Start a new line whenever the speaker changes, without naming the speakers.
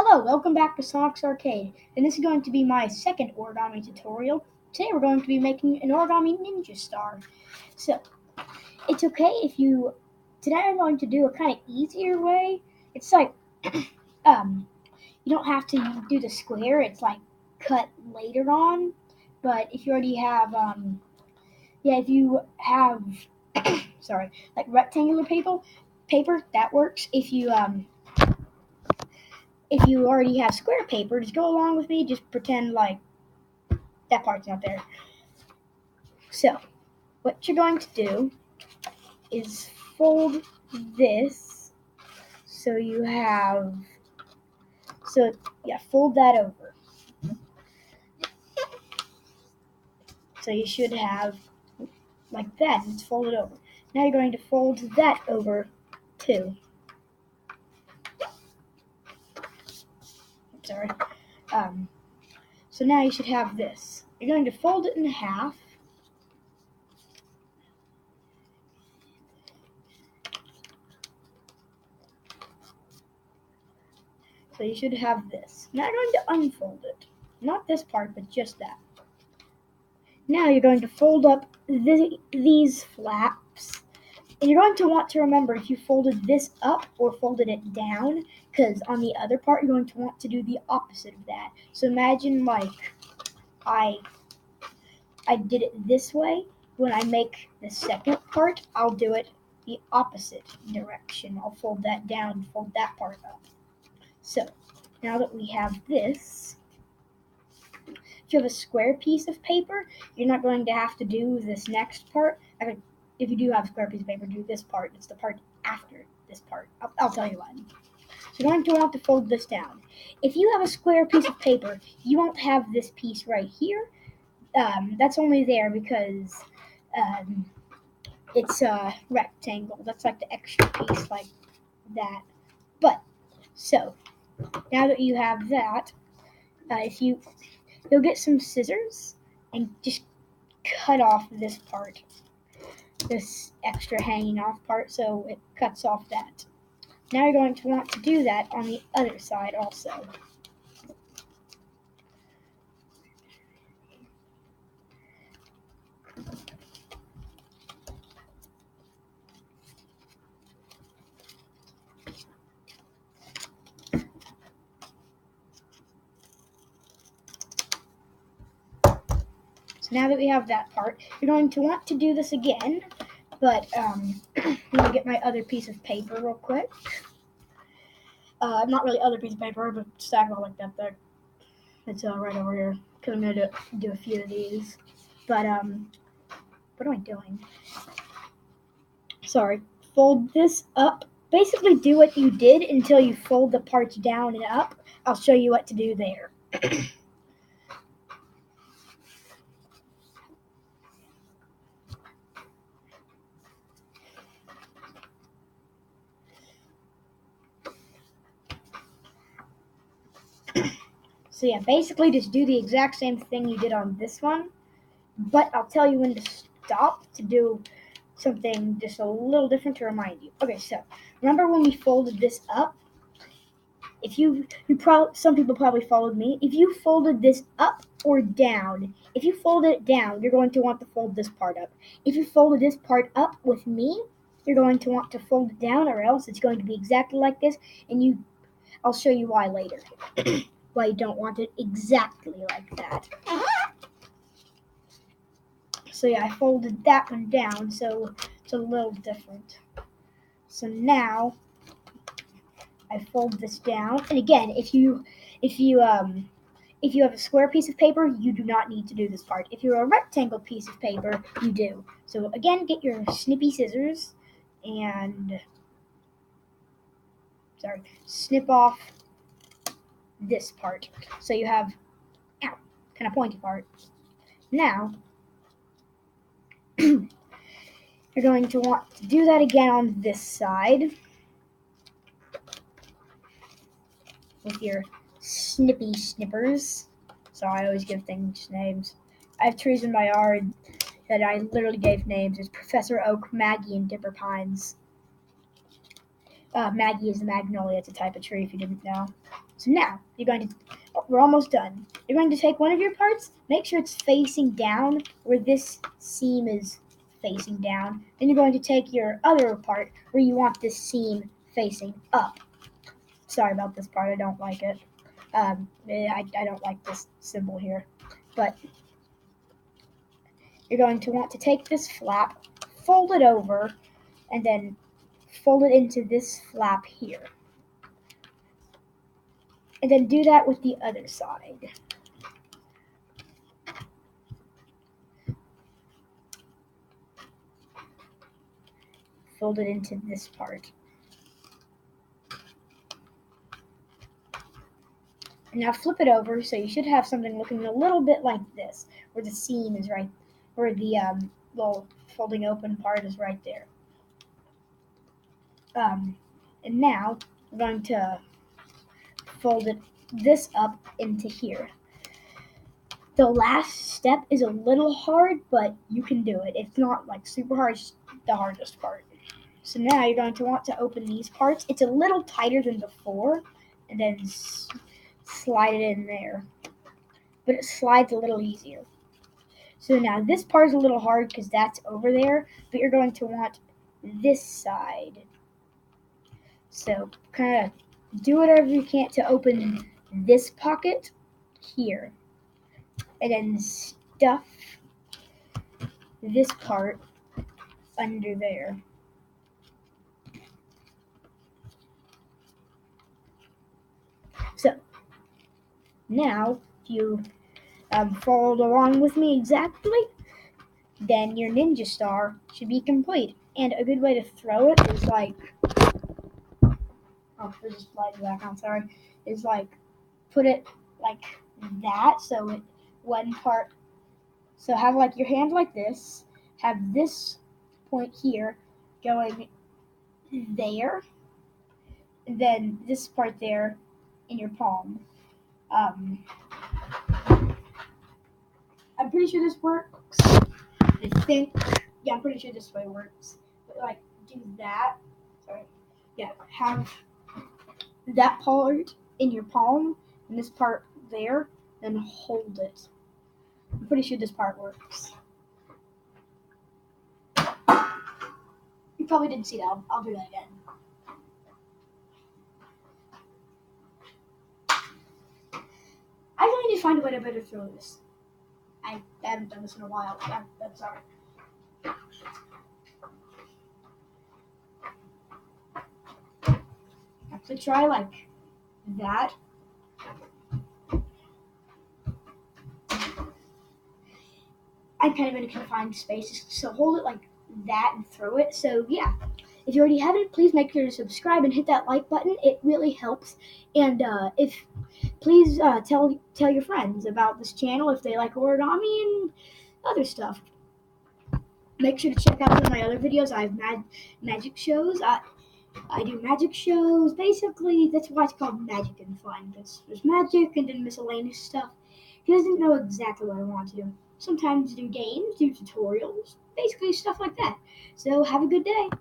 Hello, welcome back to Sonic's Arcade, and this is going to be my second origami tutorial. Today we're going to be making an origami ninja star. So, it's okay if you... Today I'm going to do a kind of easier way. It's like, um, you don't have to do the square, it's like cut later on. But if you already have, if you have, sorry, like rectangular paper, that works. If you already have square paper, just go along with me. Just pretend like that part's not there. So, what you're going to do is fold this so you have. Fold that over. So you should have like that. It's folded over. Now you're going to fold that over too. Sorry. So now you should have this. You're going to fold it in half. So you should have this. Now you're going to unfold it. Not this part, but just that. Now you're going to fold up these flaps. And you're going to want to remember if you folded this up or folded it down, because on the other part, you're going to want to do the opposite of that. So imagine like I did it this way. When I make the second part, I'll do it the opposite direction. I'll fold that down and fold that part up. So now that we have this, if you have a square piece of paper, you're not going to have to do this next part. If you do have a square piece of paper, do this part. It's the part after this part. I'll tell you when. So you're going to want to fold this down. If you have a square piece of paper, you won't have this piece right here. That's only there because it's a rectangle. That's like the extra piece like that. So now that you have that, you'll get some scissors and just cut off this part, this extra hanging off part, so it cuts off that. Now you're going to want to do that on the other side also. So now that we have that part, you're going to want to do this again, but let me get my other piece of paper real quick. Not really other piece of paper, but stack it all like that there. It's right over here, because I'm going to do a few of these. But, what am I doing? Sorry. Fold this up. Basically do what you did until you fold the parts down and up. I'll show you what to do there. So yeah, basically just do the exact same thing you did on this one, but I'll tell you when to stop to do something just a little different to remind you. Okay, so remember when we folded this up? Some people probably followed me. If you folded this up or down, if you folded it down, you're going to want to fold this part up. If you folded this part up with me, you're going to want to fold it down, or else it's going to be exactly like this, and I'll show you why later. Why you don't want it exactly like that. So yeah, I folded that one down, so it's a little different. So now I fold this down, and again, if you have a square piece of paper, you do not need to do this part. If you're a rectangle piece of paper, you do. So again, get your snippy scissors and snip off this part. So you have kind of pointy part. Now you're going to want to do that again on this side with your snippy snippers. So I always give things names. I have trees in my yard that I literally gave names. There's Professor Oak, Maggie, and Dipper Pines. Maggie is the magnolia. It's a type of tree, if you didn't know. So now we're almost done. You're going to take one of your parts, make sure it's facing down where this seam is facing down. Then you're going to take your other part where you want this seam facing up. Sorry about this part, I don't like it. I don't like this symbol here. But you're going to want to take this flap, fold it over, and then fold it into this flap here. And then do that with the other side. Fold it into this part. And now flip it over, so you should have something looking a little bit like this, where the seam is right, where the little folding open part is right there. And now we're going to fold this up into here. The last step is a little hard, but you can do it. It's not like super hard, it's the hardest part. So now you're going to want to open these parts. It's a little tighter than before, and then slide it in there. But it slides a little easier. So now this part is a little hard because that's over there, but you're going to want this side. So kind of do whatever you can to open this pocket here. And then stuff this part under there. So now, if you followed along with me exactly, then your ninja star should be complete. And a good way to throw it is like, there's just light back on, sorry, is like put it like that, so it one part, so have like your hand like this, have this point here going there, and then this part there in your palm. I'm pretty sure this works. I think, yeah, I'm pretty sure this way works. But like, do that. Sorry. Yeah, have that part in your palm and this part there, and hold it. I'm pretty sure this part works. You probably didn't see that. I'll do that again. I really need to find a way to better throw this. I haven't done this in a while. I'm sorry. Actually, try like that. I'm kind of in a confined space, so hold it like that and throw it. So yeah, if you already haven't, please make sure to subscribe and hit that like button. It really helps. And please tell your friends about this channel if they like origami and other stuff. Make sure to check out some of my other videos. I have magic shows. I do magic shows. Basically, that's why it's called Magic and Fun. Because there's magic and then miscellaneous stuff. He doesn't know exactly what I want to do. Sometimes do games, do tutorials, basically stuff like that. So have a good day.